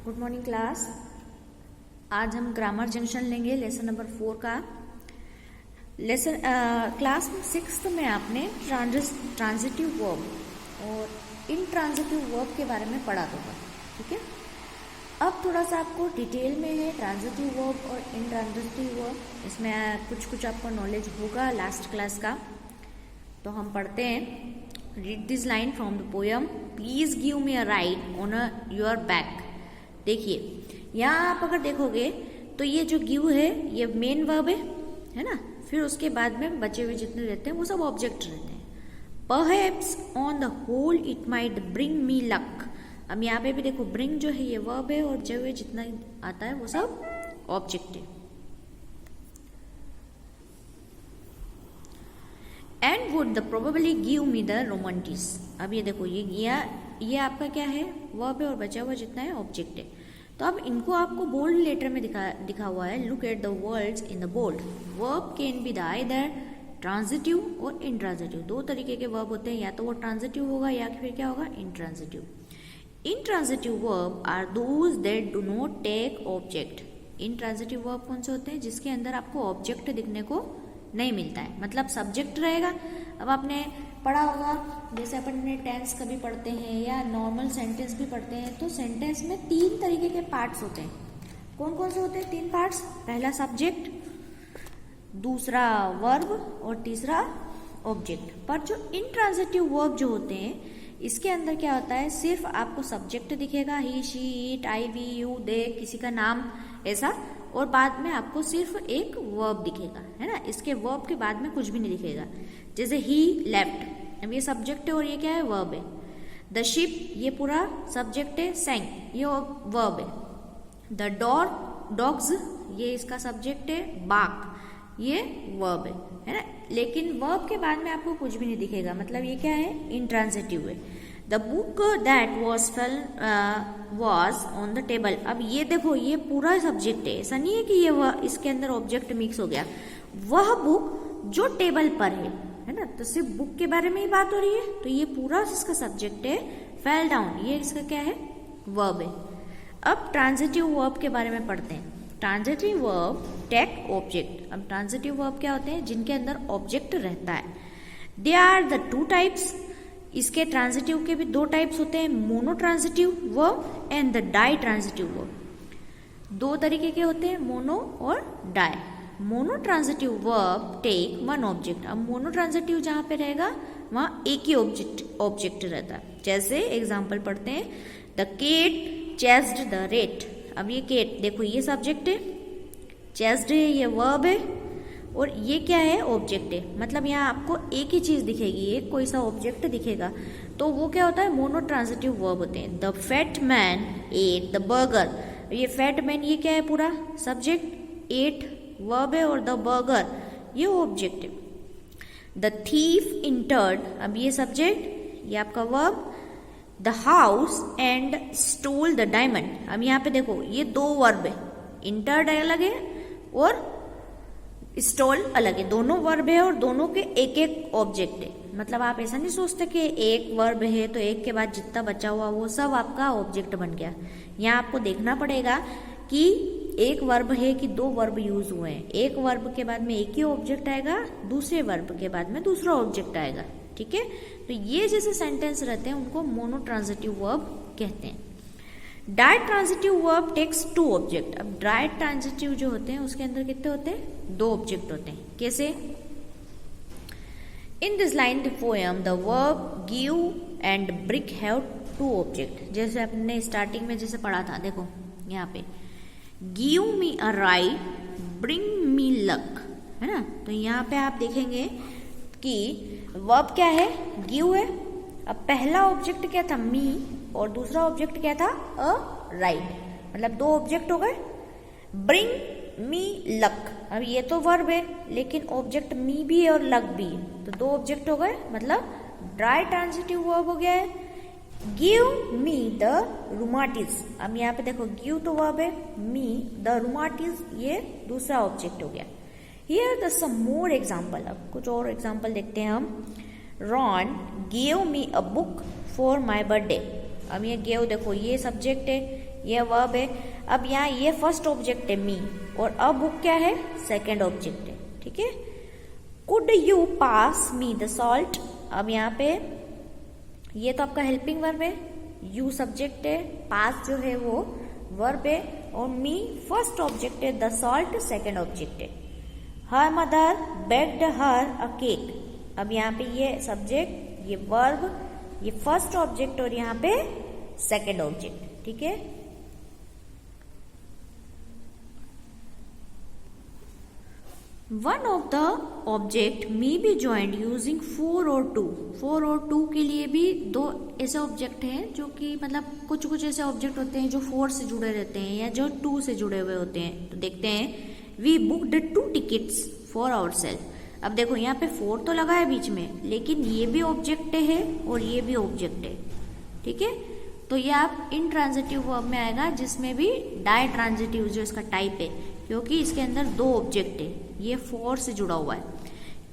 Good morning class. आज हम grammar junction लेंगे लेसन नंबर 4 का। लेसन क्लास 6 में आपने ट्रांजिटिव वर्ब और इनट्रांजिटिव वर्ब के बारे में पढ़ा होगा, ठीक है। अब थोड़ा सा आपको डिटेल में है ट्रांजिटिव वर्ब और इनट्रांजिटिव वर्ब, इसमें कुछ आपको नॉलेज होगा लास्ट क्लास का। तो हम पढ़ते हैं। Read this line from the poem, please give me a ride on your back. देखिए यहाँ आप अगर देखोगे तो ये जो गिव है ये मेन वर्ब है ना, फिर उसके बाद में बचे हुए जितने रहते हैं वो सब ऑब्जेक्ट रहते हैं। Perhaps on the whole it might bring me luck. अब यहाँ पे भी देखो ब्रिंग जो है ये वर्ब है और जो जितना आता है वो सब ऑब्जेक्ट है। And would the probably give me the remotes. अब ये देखो ये आपका क्या है, वर्ब है और बचा हुआ जितना है ऑब्जेक्ट है। तो अब इनको आपको बोल्ड लेटर में दिखा हुआ है। Look at the words in the bold. Verb can be the either transitive और इनट्रांजिटिव। दो तरीके के वर्ब होते हैं, या तो वो ट्रांजिटिव होगा या फिर क्या होगा, intransitive. Intransitive verb are those that do not take object. Intransitive verb कौन से होते हैं, जिसके अंदर आपको ऑब्जेक्ट दिखने को नहीं मिलता है, मतलब सब्जेक्ट रहेगा। अब आपने पढ़ा होगा, जैसे अपन ने टेंस कभी पढ़ते हैं या नॉर्मल सेंटेंस भी पढ़ते हैं, तो सेंटेंस में 3 तरीके के पार्ट्स होते हैं। कौन कौन से होते हैं 3 पार्ट्स? पहला सब्जेक्ट, दूसरा वर्ब और तीसरा ऑब्जेक्ट। पर जो इनट्रांजिटिव वर्ब जो होते हैं इसके अंदर क्या होता है, सिर्फ आपको सब्जेक्ट दिखेगा, he, she, it, I, we, you, they, किसी का नाम ऐसा, और बाद में आपको सिर्फ एक वर्ब दिखेगा, है ना। इसके वर्ब के बाद में कुछ भी नहीं दिखेगा। जैसे ही लेफ्ट, अब ये सब्जेक्ट है और ये क्या है, वर्ब है। द शिप, ये पूरा सब्जेक्ट है। सैंग, ये वर्ब है। द डॉग्स, ये इसका सब्जेक्ट है। बाक, ये वर्ब है ना। लेकिन वर्ब के बाद में आपको कुछ भी नहीं दिखेगा, मतलब ये क्या है, इनट्रांजिटिव है। The book that was on the table. अब ये देखो ये पूरा सब्जेक्ट है, ऐसा नहीं है कि ये इसके अंदर ऑब्जेक्ट मिक्स हो गया। वह बुक जो टेबल पर है ना, तो सिर्फ बुक के बारे में ही बात हो रही है, तो ये पूरा इसका सब्जेक्ट है। फेल डाउन, ये इसका क्या है, वर्ब है। अब ट्रांजिटिव वर्ब के बारे में पढ़ते हैं। Transitive verb take object. अब ट्रांजिटिव वर्ब क्या होते हैं, जिनके अंदर ऑब्जेक्ट रहता है। They are the 2 types. इसके ट्रांजिटिव के भी 2 टाइप्स होते हैं, mono transitive verb and the di transitive verb. 2 तरीके के होते हैं, मोनो और di. Mono transitive verb take 1 object. अब मोनो ट्रांजिटिव जहां पे रहेगा वहां एक ही ऑब्जेक्ट रहता है। जैसे एग्जांपल पढ़ते हैं, the cat chased the rat. अब ये केट देखो ये सब्जेक्ट है, चेस्ड है ये वर्ब है, और ये क्या है, ऑब्जेक्ट है। मतलब यहाँ आपको एक ही चीज दिखेगी, एक कोई सा ऑब्जेक्ट दिखेगा, तो वो क्या होता है, मोनो ट्रांजिटिव वर्ब होते हैं। The fat man at the burger. ये फैट मैन ये क्या है, पूरा सब्जेक्ट, एट वर्ब है, और द बर्गर ये ऑब्जेक्ट है। द थीफ इंटर्ड, अब ये सब्जेक्ट, ये आपका verb. The house and stole the diamond. अब यहाँ पे देखो ये 2 वर्ब है, इंटर्ड अलग है और स्टोल अलग है। दोनों वर्ब है और दोनों के एक एक ऑब्जेक्ट है। मतलब आप ऐसा नहीं सोचते कि एक वर्ब है तो एक के बाद जितना बचा हुआ वो सब आपका ऑब्जेक्ट बन गया। यहाँ आपको देखना पड़ेगा कि एक वर्ब है कि 2 वर्ब यूज हुए हैं। एक वर्ब के बाद में एक ही ऑब्जेक्ट आएगा, दूसरे वर्ब के बाद में दूसरा ऑब्जेक्ट आएगा, ठीक है। तो ये जैसे सेंटेंस रहते हैं उनको मोनो ट्रांजिटिव वर्ब कहते हैं। Di transitive verb takes 2 object. अब डाई ट्रांजिटिव जो होते हैं उसके अंदर कितने होते हैं, 2 ऑब्जेक्ट होते हैं। कैसे? In this line the poem the verb give and brick have 2 object. जैसे आपने स्टार्टिंग में जैसे पढ़ा था, देखो यहाँ पे give me a ride, bring me luck, है ना। तो यहाँ पे आप देखेंगे कि वर्ब क्या है, गिव है। अब पहला ऑब्जेक्ट क्या था, मी, और दूसरा ऑब्जेक्ट क्या था, अ राइड, मतलब 2 ऑब्जेक्ट हो गए। ब्रिंग मी लक, अब ये तो वर्ब है लेकिन ऑब्जेक्ट मी भी है और लक भी है, तो 2 ऑब्जेक्ट हो गए, मतलब ड्राई ट्रांजिटिव वर्ब हो गया है। Give me the remotes. अब यहाँ पे देखो गिव तो वर्ब है, मी द रूमाटिस ये दूसरा ऑब्जेक्ट हो गया। Here the some more example. अब कुछ और एग्जाम्पल देखते हैं हम। Ron give me a book for my birthday. अब ये गिव देखो ये सब्जेक्ट है, ये वर्ब है। अब यहाँ ये फर्स्ट ऑब्जेक्ट है मी, और अब बुक क्या है, सेकेंड ऑब्जेक्ट है, ठीक है। Could you pass me the salt, अब यहाँ पे ये तो आपका हेल्पिंग वर्ब है, यू सब्जेक्ट है, पास जो है वो वर्ब है, और मी फर्स्ट ऑब्जेक्ट है, द सॉल्ट सेकेंड ऑब्जेक्ट है। हर मदर बेक्ड हर अ केक, अब यहाँ पे ये सब्जेक्ट, ये वर्ब, ये फर्स्ट ऑब्जेक्ट और यहाँ पे सेकेंड ऑब्जेक्ट, ठीक है। One of the object may be joined using 4 और 2। 4 और 2 के लिए भी दो ऐसे ऑब्जेक्ट हैं जो कि मतलब कुछ कुछ ऐसे ऑब्जेक्ट होते हैं जो 4 से जुड़े रहते हैं या जो 2 से जुड़े हुए होते हैं। तो देखते हैं, we booked 2 tickets for ourselves. अब देखो यहाँ पे 4 तो लगा है बीच में, लेकिन ये भी ऑब्जेक्ट है और ये भी ऑब्जेक्ट है, ठीक है। तो ये आप इंट्रांजिटिव वर्ब में आएगा, जिसमें भी डाई ट्रांजिटिव जो इसका टाइप है, क्योंकि इसके अंदर 2 ऑब्जेक्ट है, ये 4 से जुड़ा हुआ है।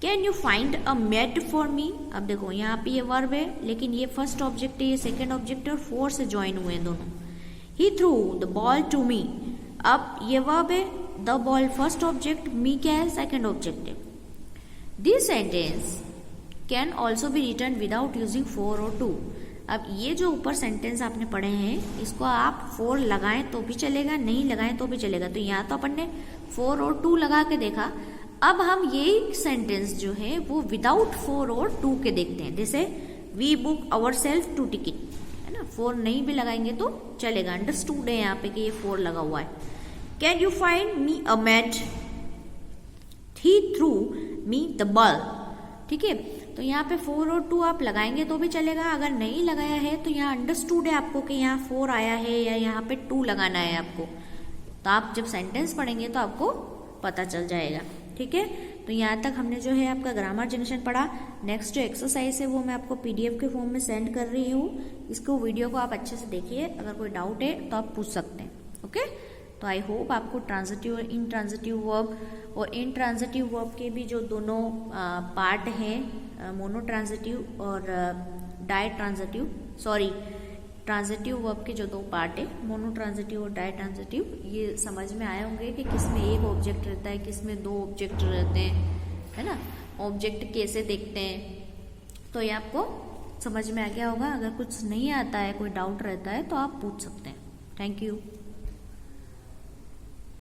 Can you find a mate for me, अब देखो यहाँ पे ये वर्ब है, लेकिन ये फर्स्ट ऑब्जेक्ट है, ये सेकेंड ऑब्जेक्ट है, और 4 से ज्वाइन हुए हैं दोनों। He threw the ball to me, अब ये वर्ब है, the ball first object, me क्या है, सेकेंड ऑब्जेक्ट है। This sentence can also be written without using 4 और 2। अब ये जो ऊपर सेंटेंस आपने पढ़े हैं, इसको आप 4 लगाएं तो भी चलेगा, नहीं लगाएं तो भी चलेगा। तो यहाँ तो अपन ने 4 और 2 लगा के देखा, अब हम यही सेंटेंस जो है वो विदाउट 4 और 2 के देखते हैं। जैसे we book our self 2 ticket, है ना, 4 नहीं भी लगाएंगे तो चलेगा, अंडरस्टूड है यहाँ पे कि ये 4 लगा हुआ है। Can you find me a mat, he threw me the ball, ठीक है। तो यहाँ पे 4 और 2 आप लगाएंगे तो भी चलेगा, अगर नहीं लगाया है तो यहाँ अंडरस्टूड है आपको कि यहाँ 4 आया है या यहाँ पे 2 लगाना है आपको। तो आप जब सेंटेंस पढ़ेंगे तो आपको पता चल जाएगा, ठीक है। तो यहाँ तक हमने जो है आपका ग्रामर जनरेशन पढ़ा। नेक्स्ट जो एक्सरसाइज है वो मैं आपको PDF के फॉर्म में सेंड कर रही हूँ, इसको वीडियो को आप अच्छे से देखिए, अगर कोई डाउट है तो आप पूछ सकते हैं, ओके। तो आई होप आपको ट्रांजिटिव और इनट्रांजिटिव वर्ब और इनट्रांजिटिव वर्ब के भी जो दोनों पार्ट हैं, मोनोट्रांजिटिव और di transitive, sorry transitive verb के जो 2 पार्ट है, मोनोट्रांजिटिव और डाई ट्रांजिटिव, ये समझ में आए होंगे कि किसमें एक ऑब्जेक्ट रहता है, किसमें 2 ऑब्जेक्ट रहते हैं, है ना, ऑब्जेक्ट कैसे देखते हैं। तो ये आपको समझ में आ गया होगा। अगर कुछ नहीं आता है, कोई डाउट रहता है तो आप पूछ सकते हैं। Thank you.